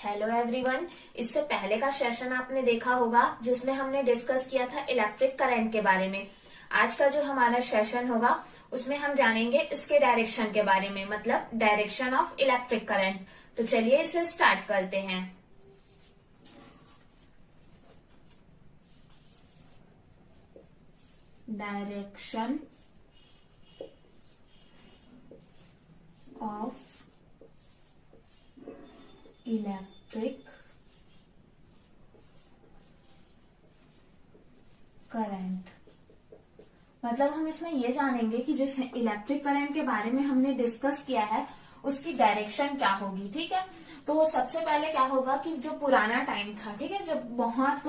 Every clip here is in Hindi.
Hello everyone. इससे पहले का सेशन आपने देखा होगा जिसमें हमने डिस्कस किया था इलेक्ट्रिक करंट के बारे में। आज का जो हमारा सेशन होगा उसमें हम जानेंगे इसके डायरेक्शन के बारे में, मतलब डायरेक्शन ऑफ इलेक्ट्रिक करंट। तो चलिए इसे स्टार्ट करते हैं। डायरेक्शन ऑफ इलेक्ट्रिक करंट, मतलब हम इसमें ये जानेंगे कि जिस इलेक्ट्रिक करंट के बारे में हमने डिस्कस किया है उसकी डायरेक्शन क्या होगी। ठीक है, तो सबसे पहले क्या होगा कि जो पुराना टाइम था, ठीक है, जब बहुत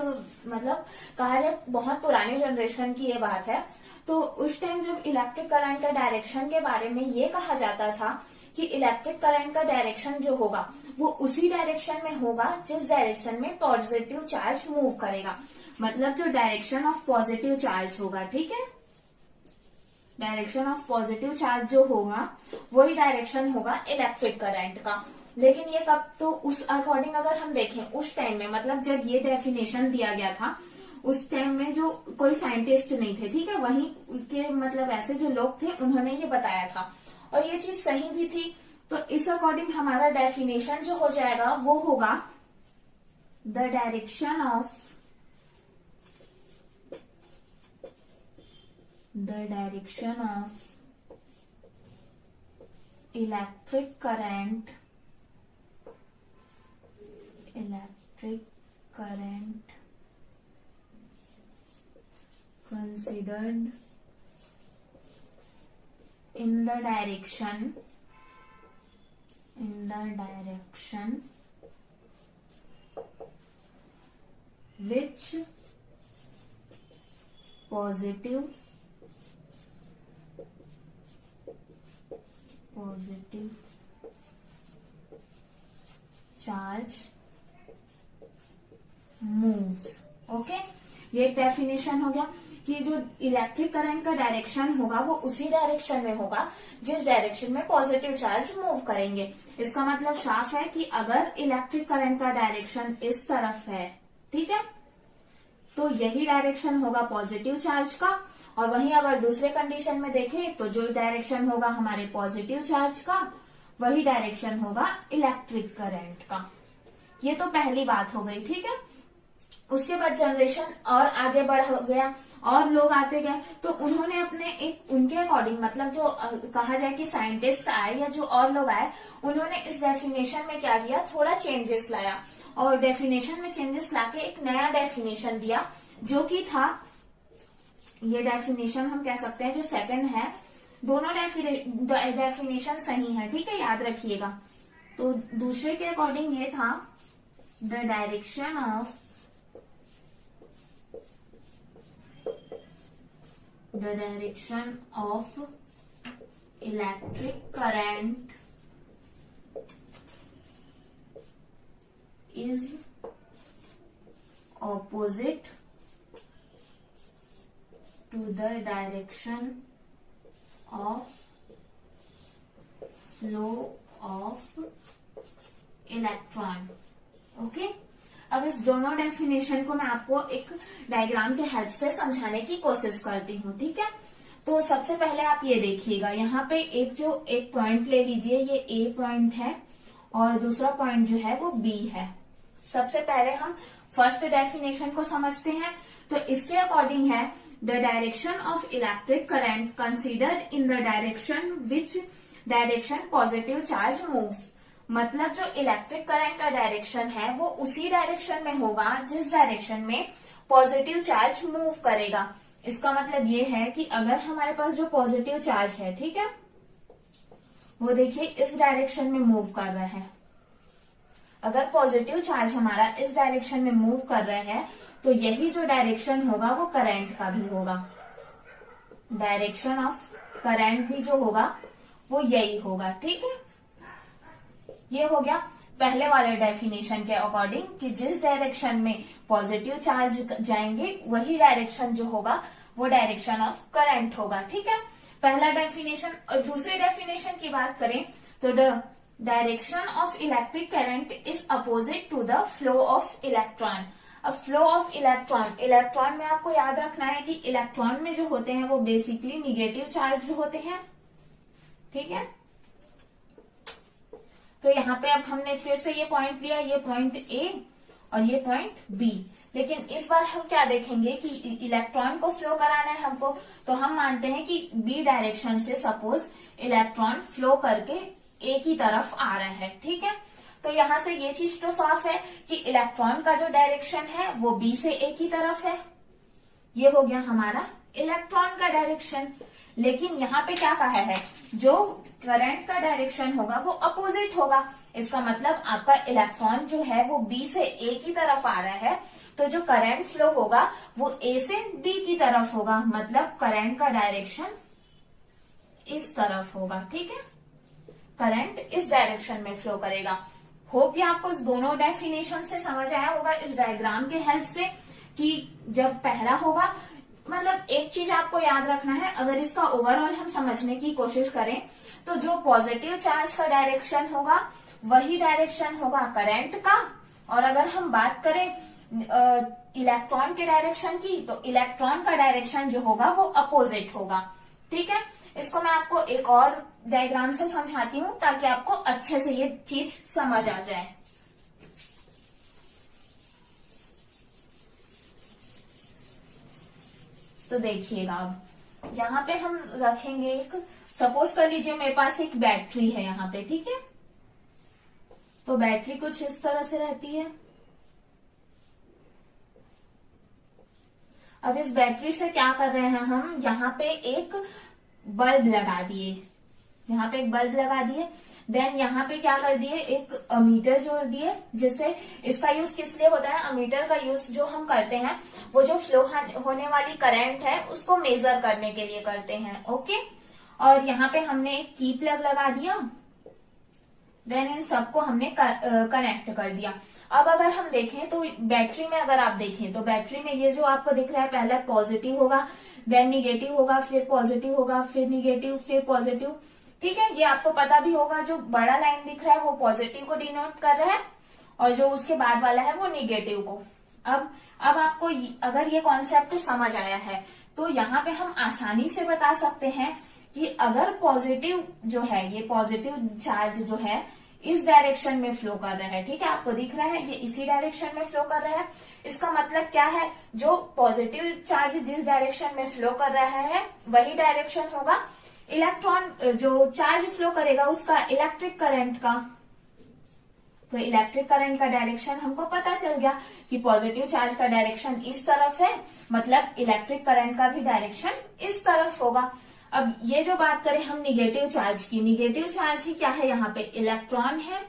मतलब कहा जाए बहुत पुराने जनरेशन की ये बात है, तो उस टाइम जब इलेक्ट्रिक करंट का डायरेक्शन के बारे में ये कहा जाता था कि इलेक्ट्रिक करंट का डायरेक्शन जो होगा वो उसी डायरेक्शन में होगा जिस डायरेक्शन में पॉजिटिव चार्ज मूव करेगा, मतलब जो डायरेक्शन ऑफ पॉजिटिव चार्ज होगा। ठीक है, डायरेक्शन ऑफ पॉजिटिव चार्ज जो होगा वही डायरेक्शन होगा इलेक्ट्रिक करंट का। लेकिन ये कब, तो उस अकॉर्डिंग अगर हम देखें उस टाइम में, मतलब जब ये डेफिनेशन दिया गया था उस टाइम में जो कोई साइंटिस्ट नहीं थे, ठीक है, वहीं के मतलब ऐसे जो लोग थे उन्होंने ये बताया था और ये चीज सही भी थी। तो इस अकॉर्डिंग हमारा डेफिनेशन जो हो जाएगा वो होगा the direction of electric current considered in the direction which positive charge moves। Okay, ये एक डेफिनेशन हो गया कि जो इलेक्ट्रिक करंट का डायरेक्शन होगा वो उसी डायरेक्शन में होगा जिस डायरेक्शन में पॉजिटिव चार्ज मूव करेंगे। इसका मतलब साफ है कि अगर इलेक्ट्रिक करंट का डायरेक्शन इस तरफ है, ठीक है, तो यही डायरेक्शन होगा पॉजिटिव चार्ज का, और वहीं अगर दूसरे कंडीशन में देखें तो जो डायरेक्शन होगा हमारे पॉजिटिव चार्ज का वही डायरेक्शन होगा इलेक्ट्रिक करंट का। ये तो पहली बात हो गई। ठीक है, उसके बाद जनरेशन और आगे बढ़ गया और लोग आते गए, तो उन्होंने अपने एक उनके अकॉर्डिंग, मतलब जो कहा जाए कि साइंटिस्ट आए या जो और लोग आए, उन्होंने इस डेफिनेशन में क्या किया, थोड़ा चेंजेस लाया और डेफिनेशन में चेंजेस लाके एक नया डेफिनेशन दिया जो कि था, ये डेफिनेशन हम कह सकते हैं जो सेकंड है। दोनों डेफिनेशन सही है, ठीक है, याद रखिएगा। तो दूसरे के अकॉर्डिंग ये था the direction of electric current is opposite to the direction of flow of electron। Okay, अब इस दोनों डेफिनेशन को मैं आपको एक डायग्राम के हेल्प से समझाने की कोशिश करती हूँ। ठीक है, तो सबसे पहले आप ये देखिएगा, यहाँ पे एक पॉइंट ले लीजिए, ये ए पॉइंट है और दूसरा पॉइंट जो है वो बी है। सबसे पहले हम फर्स्ट डेफिनेशन को समझते हैं। तो इसके अकॉर्डिंग है the direction of electric current considered in the direction which direction positive charge moves, मतलब जो इलेक्ट्रिक करंट का डायरेक्शन है वो उसी डायरेक्शन में होगा जिस डायरेक्शन में पॉजिटिव चार्ज मूव करेगा। इसका मतलब ये है कि अगर हमारे पास जो पॉजिटिव चार्ज है, ठीक है, वो देखिए इस डायरेक्शन में मूव कर रहा है। अगर पॉजिटिव चार्ज हमारा इस डायरेक्शन में मूव कर रहा है तो यही जो डायरेक्शन होगा वो करंट का भी होगा। डायरेक्शन ऑफ करंट भी जो होगा वो यही होगा। ठीक है, ये हो गया पहले वाले डेफिनेशन के अकॉर्डिंग कि जिस डायरेक्शन में पॉजिटिव चार्ज जाएंगे वही डायरेक्शन जो होगा वो डायरेक्शन ऑफ करंट होगा। ठीक है, पहला डेफिनेशन। और दूसरे डेफिनेशन की बात करें तो the direction of electric current is opposite to the flow of electron. अब फ्लो ऑफ इलेक्ट्रॉन, इलेक्ट्रॉन में आपको याद रखना है कि इलेक्ट्रॉन में जो होते हैं वो बेसिकली निगेटिव चार्ज होते हैं, ठीक है। तो यहाँ पे अब हमने फिर से ये पॉइंट लिया, ये पॉइंट ए और ये पॉइंट बी। लेकिन इस बार हम क्या देखेंगे कि इलेक्ट्रॉन को फ्लो कराना है हमको, तो हम मानते हैं कि बी डायरेक्शन से सपोज इलेक्ट्रॉन फ्लो करके ए की तरफ आ रहा है, ठीक है। तो यहाँ से ये चीज तो साफ है कि इलेक्ट्रॉन का जो डायरेक्शन है वो बी से ए की तरफ है, ये हो गया हमारा इलेक्ट्रॉन का डायरेक्शन। लेकिन यहाँ पे क्या कहा है, जो करंट का डायरेक्शन होगा वो अपोजिट होगा। इसका मतलब आपका इलेक्ट्रॉन जो है वो बी से ए की तरफ आ रहा है, तो जो करंट फ्लो होगा वो ए से बी की तरफ होगा, मतलब करंट का डायरेक्शन इस तरफ होगा, ठीक है। करंट इस डायरेक्शन में फ्लो करेगा। होप ये आपको दोनों डेफिनेशन से समझ आया होगा इस डायग्राम के हेल्प से, कि जब पहला होगा, मतलब एक चीज आपको याद रखना है, अगर इसका ओवरऑल हम समझने की कोशिश करें तो जो पॉजिटिव चार्ज का डायरेक्शन होगा वही डायरेक्शन होगा करंट का। और अगर हम बात करें इलेक्ट्रॉन के डायरेक्शन की, तो इलेक्ट्रॉन का डायरेक्शन जो होगा वो अपोजिट होगा, ठीक है। इसको मैं आपको एक और डायग्राम से समझाती हूँ ताकि आपको अच्छे से ये चीज समझ आ जाए। तो देखिएगा, अब यहाँ पे हम रखेंगे एक, सपोज कर लीजिए मेरे पास एक बैटरी है यहाँ पे, ठीक है। तो बैटरी कुछ इस तरह से रहती है। अब इस बैटरी से क्या कर रहे हैं हम, यहाँ पे एक बल्ब लगा दिए, यहाँ पे एक बल्ब लगा दिए। देन यहाँ पे क्या कर दिए, एक अमीटर जोड़ दिए, जिससे इसका यूज किस लिए होता है, अमीटर का यूज जो हम करते हैं वो जो फ्लो होने वाली करंट है उसको मेजर करने के लिए करते हैं, ओके। और यहाँ पे हमने एक की प्लग लगा दिया, देन इन सबको हमने कनेक्ट कर दिया। अब अगर हम देखें तो बैटरी में अगर आप देखें तो बैटरी में ये जो आपको दिख रहा है, पहले पॉजिटिव होगा, देन निगेटिव होगा, फिर पॉजिटिव होगा, फिर निगेटिव, फिर पॉजिटिव, ठीक है। ये आपको पता भी होगा, जो बड़ा लाइन दिख रहा है वो पॉजिटिव को डिनोट कर रहा है और जो उसके बाद वाला है वो निगेटिव को। अब आपको अगर ये कॉन्सेप्ट समझ आया है तो यहाँ पे हम आसानी से बता सकते हैं कि अगर पॉजिटिव जो है, ये पॉजिटिव चार्ज जो है इस डायरेक्शन में फ्लो कर रहा है, ठीक है, आपको दिख रहा है ये इसी डायरेक्शन में फ्लो कर रहा है। इसका मतलब क्या है, जो पॉजिटिव चार्ज जिस डायरेक्शन में फ्लो कर रहा है वही डायरेक्शन होगा इलेक्ट्रॉन जो चार्ज फ्लो करेगा उसका इलेक्ट्रिक करंट का। तो इलेक्ट्रिक करंट का डायरेक्शन हमको पता चल गया कि पॉजिटिव चार्ज का डायरेक्शन इस तरफ है, मतलब इलेक्ट्रिक करंट का भी डायरेक्शन इस तरफ होगा। अब ये जो बात करें हम निगेटिव चार्ज की, निगेटिव चार्ज ही क्या है, यहाँ पे इलेक्ट्रॉन है,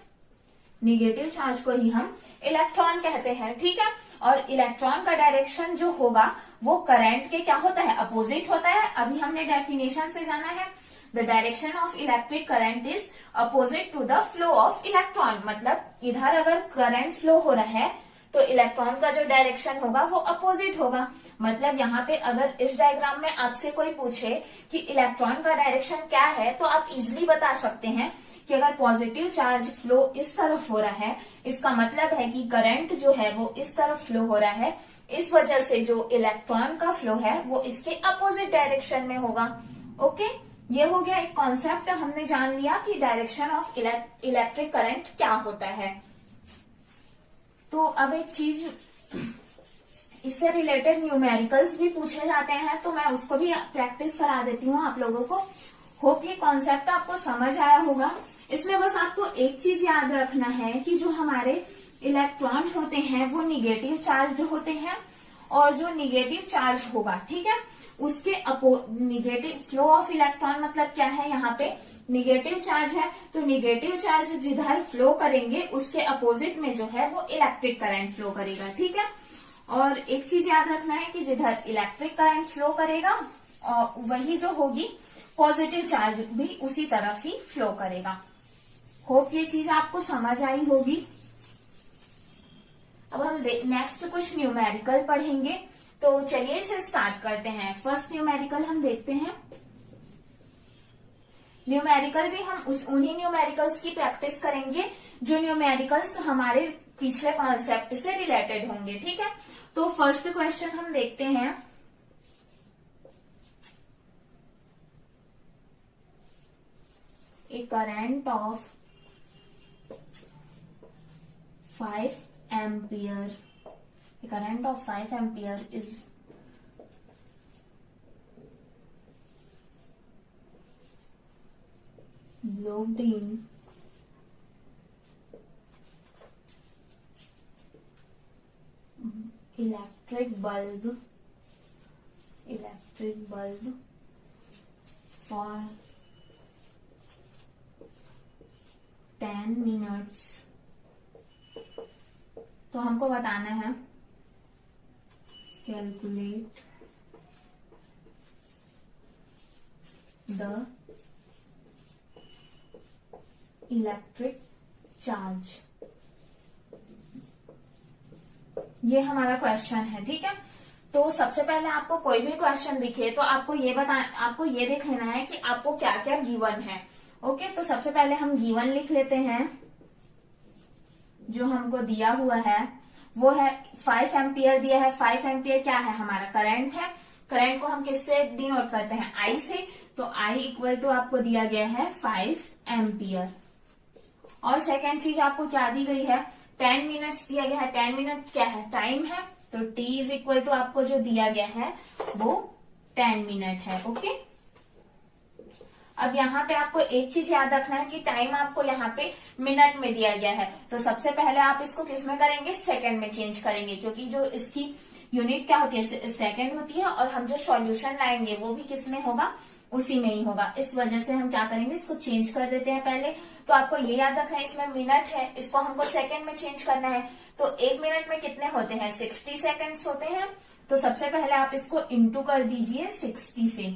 निगेटिव चार्ज को ही हम इलेक्ट्रॉन कहते हैं, ठीक है। और इलेक्ट्रॉन का डायरेक्शन जो होगा वो करंट के क्या होता है, अपोजिट होता है। अभी हमने डेफिनेशन से जाना है, the direction of electric current is opposite to the flow of electron. मतलब इधर अगर करंट फ्लो हो रहा है तो इलेक्ट्रॉन का जो डायरेक्शन होगा वो अपोजिट होगा। मतलब यहाँ पे अगर इस डायग्राम में आपसे कोई पूछे कि इलेक्ट्रॉन का डायरेक्शन क्या है, तो आप इजिली बता सकते हैं कि अगर पॉजिटिव चार्ज फ्लो इस तरफ हो रहा है, इसका मतलब है कि करंट जो है वो इस तरफ फ्लो हो रहा है, इस वजह से जो इलेक्ट्रॉन का फ्लो है वो इसके अपोजिट डायरेक्शन में होगा, ओके। ये हो गया एक कॉन्सेप्ट, हमने जान लिया कि डायरेक्शन ऑफ इलेक्ट्रिक करंट क्या होता है। तो अब एक चीज, इससे रिलेटेड न्यूमेरिकल्स भी पूछे जाते हैं, तो मैं उसको भी प्रैक्टिस करा देती हूँ आप लोगों को। होप ये कॉन्सेप्ट आपको समझ आया होगा। इसमें बस आपको एक चीज याद रखना है कि जो हमारे इलेक्ट्रॉन होते हैं वो निगेटिव चार्ज होते हैं, और जो निगेटिव चार्ज होगा, ठीक है, उसके निगेटिव फ्लो ऑफ इलेक्ट्रॉन मतलब क्या है, यहाँ पे निगेटिव चार्ज है, तो निगेटिव चार्ज जिधर फ्लो करेंगे उसके अपोजिट में जो है वो इलेक्ट्रिक करंट फ्लो करेगा, ठीक है। और एक चीज याद रखना है कि जिधर इलेक्ट्रिक करंट फ्लो करेगा वही जो होगी पॉजिटिव चार्ज भी उसी तरफ ही फ्लो करेगा। होप ये चीज आपको समझ आई होगी। अब हम नेक्स्ट कुछ न्यूमेरिकल पढ़ेंगे, तो चलिए इसे स्टार्ट करते हैं। फर्स्ट न्यूमेरिकल हम देखते हैं। न्यूमेरिकल भी हम उन्हीं न्यूमेरिकल्स की प्रैक्टिस करेंगे जो न्यूमेरिकल्स हमारे पिछले कॉन्सेप्ट से रिलेटेड होंगे, ठीक है। तो फर्स्ट क्वेश्चन हम देखते हैं। A current of 5 ampere, a current of 5 ampere is looped in electric bulb for 10 minutes। तो हमको बताना है कैलकुलेट द इलेक्ट्रिक चार्ज। ये हमारा क्वेश्चन है, ठीक है। तो सबसे पहले आपको कोई भी क्वेश्चन दिखे तो आपको ये देख लेना है कि आपको क्या क्या गिवन है। ओके, तो सबसे पहले हम गिवन लिख लेते हैं। जो हमको दिया हुआ है वो है 5 एम्पियर दिया है। 5 एम्पियर क्या है, हमारा करंट है। करंट को हम किससे डिनोट करते हैं, आई से। तो आई इक्वल टू आपको दिया गया है 5 एम्पियर। और सेकेंड चीज आपको क्या दी गई है, 10 मिनट्स दिया गया है। 10 मिनट क्या है, टाइम है। तो t इज इक्वल टू आपको जो दिया गया है वो 10 मिनट है। ओके, अब यहाँ पे आपको एक चीज याद रखना है कि टाइम आपको यहाँ पे मिनट में दिया गया है। तो सबसे पहले आप इसको किस में करेंगे, सेकंड में चेंज करेंगे, क्योंकि जो इसकी यूनिट क्या होती है, सेकंड होती है। और हम जो सॉल्यूशन लाएंगे वो भी किस में होगा, उसी में ही होगा। इस वजह से हम क्या करेंगे, इसको चेंज कर देते हैं पहले। तो आपको ये याद रखना है इसमें मिनट है, इसको हमको सेकंड में चेंज करना है। तो 1 मिनट में कितने होते हैं, 60 सेकंड्स होते हैं। तो सबसे पहले आप इसको इंटू कर दीजिए 60 से।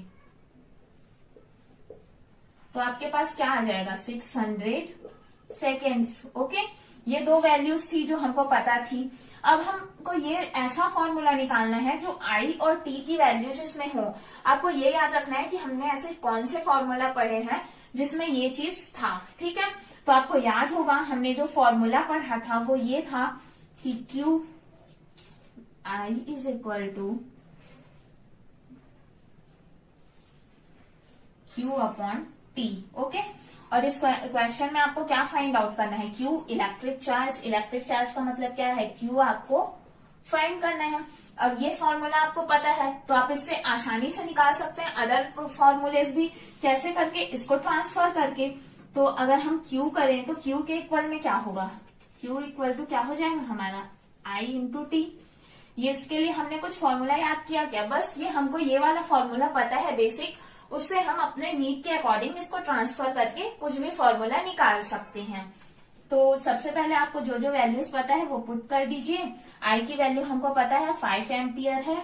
तो आपके पास क्या आ जाएगा, 600 सेकेंड्स। ओके, ये दो वैल्यूज थी जो हमको पता थी। अब हमको ये ऐसा फॉर्मूला निकालना है जो आई और टी की वैल्यूज इसमें हो। आपको ये याद रखना है कि हमने ऐसे कौन से फॉर्मूला पढ़े हैं जिसमें ये चीज था, ठीक है। तो आपको याद होगा हमने जो फॉर्मूला पढ़ा था वो ये था कि Q I is equal to Q upon T. Okay, और इस क्वेश्चन में आपको क्या फाइंड आउट करना है, Q electric charge. Electric charge का मतलब क्या है, क्यू आपको फाइंड करना है। अब ये फॉर्मूला आपको पता है तो आप इससे आसानी से निकाल सकते हैं अदर फॉर्मूलेज भी, कैसे करके, इसको ट्रांसफर करके। तो अगर हम क्यू करें तो क्यू के इक्वल में क्या होगा, क्यू इक्वल टू क्या हो जाएगा हमारा, आई इंटू टी। ये इसके लिए हमने कुछ फॉर्मूला याद किया क्या, बस ये हमको ये वाला फॉर्मूला पता है बेसिक, उससे हम अपने नीड के अकॉर्डिंग इसको ट्रांसफर करके कुछ भी फॉर्मूला निकाल सकते हैं। तो सबसे पहले आपको जो जो वैल्यूज पता है वो पुट कर दीजिए। आई की वैल्यू हमको पता है 5 एम्पियर है।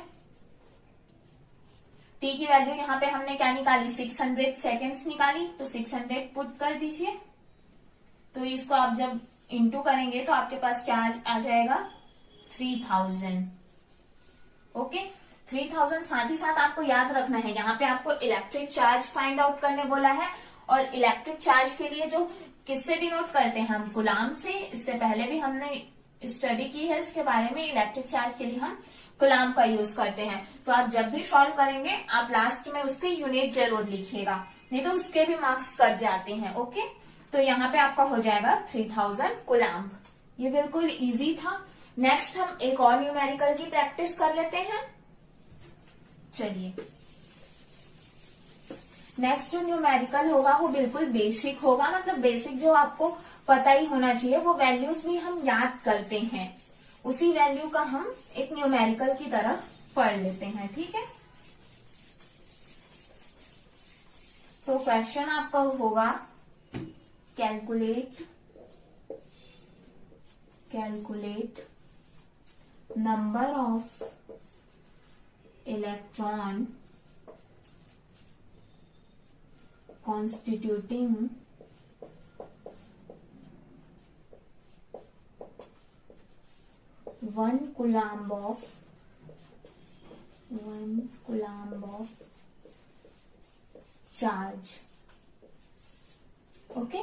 टी की वैल्यू यहाँ पे हमने क्या निकाली, 600 सेकेंड्स निकाली। तो 600 पुट कर दीजिए। तो इसको आप जब इंटू करेंगे तो आपके पास क्या आ जाएगा, 3000। ओके, 3000। साथ ही साथ आपको याद रखना है यहाँ पे आपको इलेक्ट्रिक चार्ज फाइंड आउट करने बोला है। और इलेक्ट्रिक चार्ज के लिए जो किससे डिनोट करते हैं हम, गुलाम से। इससे पहले भी हमने स्टडी की है इसके बारे में। इलेक्ट्रिक चार्ज के लिए हम गुलाम का यूज करते हैं। तो आप जब भी सॉल्व करेंगे आप लास्ट में उसकी यूनिट जरूर लिखिएगा, नहीं तो उसके भी मार्क्स कट जाते हैं। ओके, तो यहाँ पे आपका हो जाएगा 3000 गुलाम। ये बिल्कुल इजी था। नेक्स्ट हम एक और न्यूमेरिकल की प्रैक्टिस कर लेते हैं। चलिए, नेक्स्ट जो न्यूमेरिकल होगा वो बिल्कुल बेसिक होगा, मतलब बेसिक जो आपको पता ही होना चाहिए। वो वैल्यूज भी हम याद करते हैं, उसी वैल्यू का हम एक न्यूमेरिकल की तरह पढ़ लेते हैं, ठीक है। तो क्वेश्चन आपका होगा calculate number of electron constituting 1 coulomb of charge okay.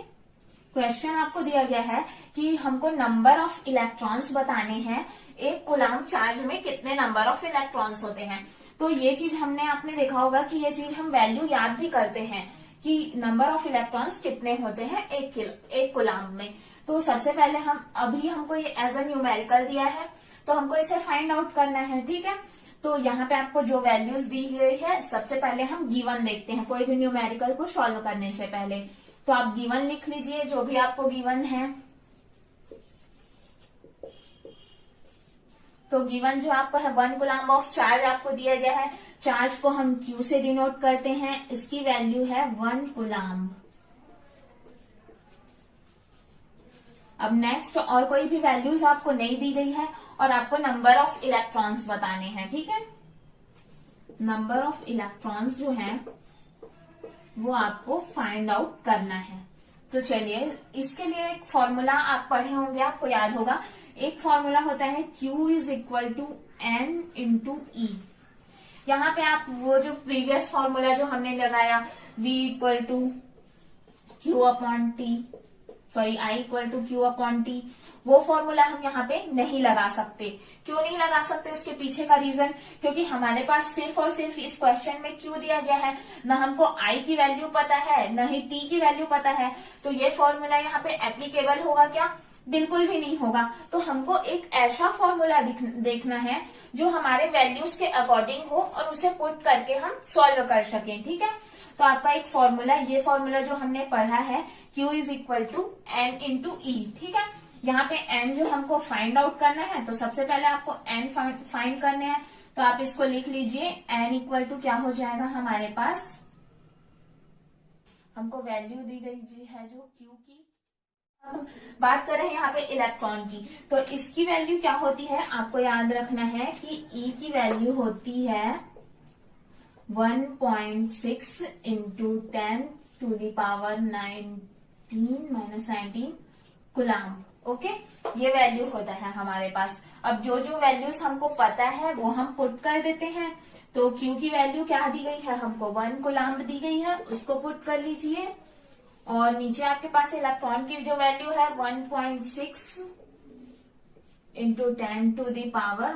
Question आपको दिया गया है कि हमको नंबर ऑफ इलेक्ट्रॉन्स बताने हैं, एक कूलम्ब चार्ज में कितने नंबर ऑफ इलेक्ट्रॉन्स होते हैं। तो ये चीज आपने देखा होगा कि ये चीज हम वैल्यू याद भी करते हैं कि नंबर ऑफ इलेक्ट्रॉन्स कितने होते हैं एक कूलम्ब में। तो सबसे पहले हमको ये एज अ न्यूमेरिकल दिया है, तो हमको इसे फाइंड आउट करना है, ठीक है। तो यहाँ पे आपको जो वैल्यूज दी गई है, सबसे पहले हम गिवन देखते हैं कोई भी न्यूमेरिकल को सॉल्व करने से पहले। तो आप गिवन लिख लीजिए जो भी आपको गिवन है। तो गिवन जो आपको है 1 कूलम्ब ऑफ चार्ज आपको दिया गया है। चार्ज को हम Q से डिनोट करते हैं, इसकी वैल्यू है 1 कूलम्ब। अब नेक्स्ट और कोई भी वैल्यूज आपको नहीं दी गई है और आपको नंबर ऑफ इलेक्ट्रॉन्स बताने हैं, ठीक है। नंबर ऑफ इलेक्ट्रॉन्स जो है वो आपको फाइंड आउट करना है। तो चलिए, इसके लिए एक फॉर्मूला आप पढ़े होंगे, आपको याद होगा। एक फॉर्मूला होता है Q is equal to N into E। यहाँ पे आप वो जो प्रीवियस फॉर्मूला जो हमने लगाया V equal to Q upon T, sorry I equal to Q upon T, वो फॉर्मूला हम यहाँ पे नहीं लगा सकते। क्यों नहीं लगा सकते, उसके पीछे का रीजन, क्योंकि हमारे पास सिर्फ और सिर्फ इस क्वेश्चन में Q दिया गया है, न हमको I की वैल्यू पता है न ही T की वैल्यू पता है। तो ये फॉर्मूला यहाँ पे एप्लीकेबल होगा क्या? बिल्कुल भी नहीं होगा। तो हमको एक ऐसा फॉर्मूला देखना है जो हमारे वैल्यूज के अकॉर्डिंग हो और उसे पुट करके हम सॉल्व कर सकें, ठीक है। तो आपका एक फॉर्मूला, ये फॉर्मूला जो हमने पढ़ा है Q is equal to N into E, ठीक है। यहाँ पे N जो हमको फाइंड आउट करना है, तो सबसे पहले आपको N फाइंड करने हैं। तो आप इसको लिख लीजिए, N इक्वल टू क्या हो जाएगा हमारे पास, हमको वैल्यू दी गई है जो Q की। अब बात कर रहे हैं यहाँ पे इलेक्ट्रॉन की, तो इसकी वैल्यू क्या होती है, आपको याद रखना है कि E की वैल्यू होती है 1.6 into 10 to the power 19 coulomb. Okay, ये वैल्यू होता है हमारे पास। अब जो जो वैल्यूज हमको पता है वो हम पुट कर देते हैं। तो Q की वैल्यू क्या दी गई है, हमको 1 कूलम्ब दी गई है, उसको पुट कर लीजिए। और नीचे आपके पास इलेक्ट्रॉन की जो वैल्यू है 1.6 into 10 to the power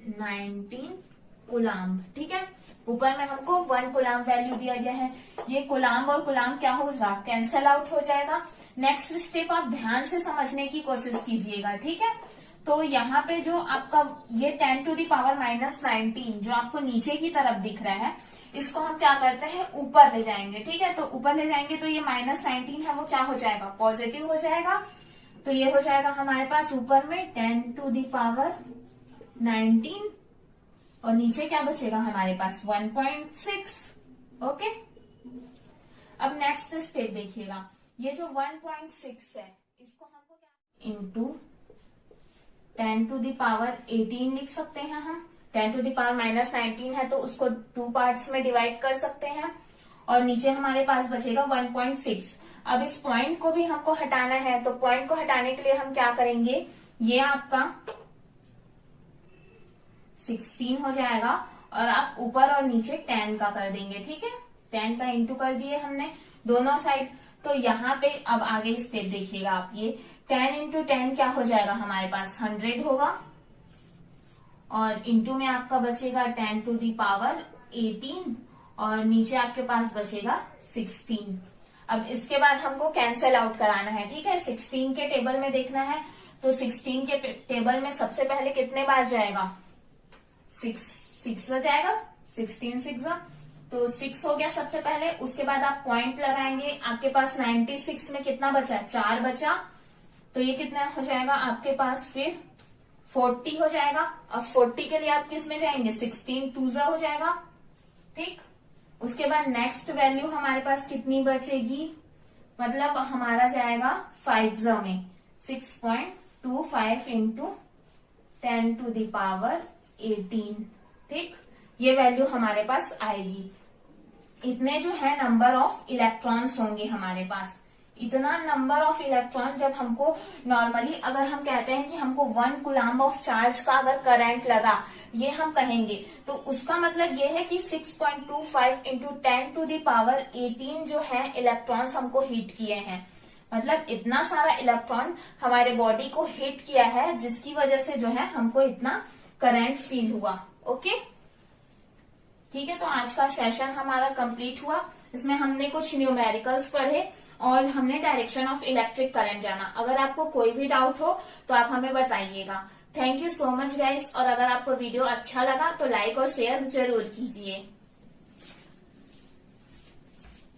-19 coulomb, ठीक है। ऊपर में हमको 1 कूलम्ब वैल्यू दिया गया है। ये कूलम्ब और कूलम्ब क्या होगा, कैंसल आउट हो जाएगा। नेक्स्ट स्टेप आप ध्यान से समझने की कोशिश कीजिएगा, ठीक है। तो यहाँ पे जो आपका ये 10 टू द पावर -19 जो आपको नीचे की तरफ दिख रहा है, इसको हम क्या करते हैं, ऊपर ले जाएंगे, ठीक है। तो ऊपर ले जाएंगे तो ये -19 है वो क्या हो जाएगा, पॉजिटिव हो जाएगा। तो ये हो जाएगा हमारे पास ऊपर में 10 टू द पावर 19 और नीचे क्या बचेगा हमारे पास 1.6। ओके, अब नेक्स्ट स्टेप देखिएगा, ये जो 1.6 है इसको हमको क्या इंटू 10 टू द पावर 18 लिख सकते हैं हम। 10 टू द पावर -19 है तो उसको 2 पार्ट्स में डिवाइड कर सकते हैं और नीचे हमारे पास बचेगा 1.6। अब इस पॉइंट को भी हमको हटाना है, तो पॉइंट को हटाने के लिए हम क्या करेंगे, ये आपका 16 हो जाएगा और आप ऊपर और नीचे 10 का कर देंगे, ठीक है। 10 का इंटू कर दिए हमने दोनों साइड। तो यहाँ पे अब आगे स्टेप देखिएगा आप, ये 10 इंटू 10 क्या हो जाएगा हमारे पास 100 होगा और इंटू में आपका बचेगा 10 टू दी पावर 18 और नीचे आपके पास बचेगा 16। अब इसके बाद हमको कैंसल आउट कराना है, ठीक है। 16 के टेबल में देखना है, तो 16 के टेबल में सबसे पहले कितने बार जाएगा, 6 जाएगा, 16 6 तो 6 हो गया सबसे पहले। उसके बाद आप पॉइंट लगाएंगे, आपके पास 96 में कितना बचा, 4 बचा, तो ये कितना हो जाएगा आपके पास फिर 40 हो जाएगा। अब 40 के लिए आप किस में जाएंगे, 16 2 हो जाएगा, ठीक। उसके बाद नेक्स्ट वैल्यू हमारे पास कितनी बचेगी, मतलब हमारा जाएगा 5 में 6.25 इंटू 10 टू द पावर 18, ठीक। ये वैल्यू हमारे पास आएगी। इतने जो है नंबर ऑफ इलेक्ट्रॉन्स होंगे हमारे पास, इतना नंबर ऑफ इलेक्ट्रॉन जब हमको नॉर्मली अगर हम कहते हैं कि हमको 1 कूलम्ब ऑफ चार्ज का अगर करंट लगा, ये हम कहेंगे, तो उसका मतलब ये है कि 6.25 इंटू 10⁻18 जो है इलेक्ट्रॉन्स हमको हीट किए हैं। मतलब इतना सारा इलेक्ट्रॉन हमारे बॉडी को हीट किया है, जिसकी वजह से जो है हमको इतना करंट फील हुआ। ओके, ठीक है। तो आज का सेशन हमारा कंप्लीट हुआ। इसमें हमने कुछ न्यूमेरिकल्स पढ़े और हमने डायरेक्शन ऑफ इलेक्ट्रिक करंट जाना। अगर आपको कोई भी डाउट हो तो आप हमें बताइएगा। Thank you so much guys. और अगर आपको वीडियो अच्छा लगा तो लाइक और शेयर जरूर कीजिए।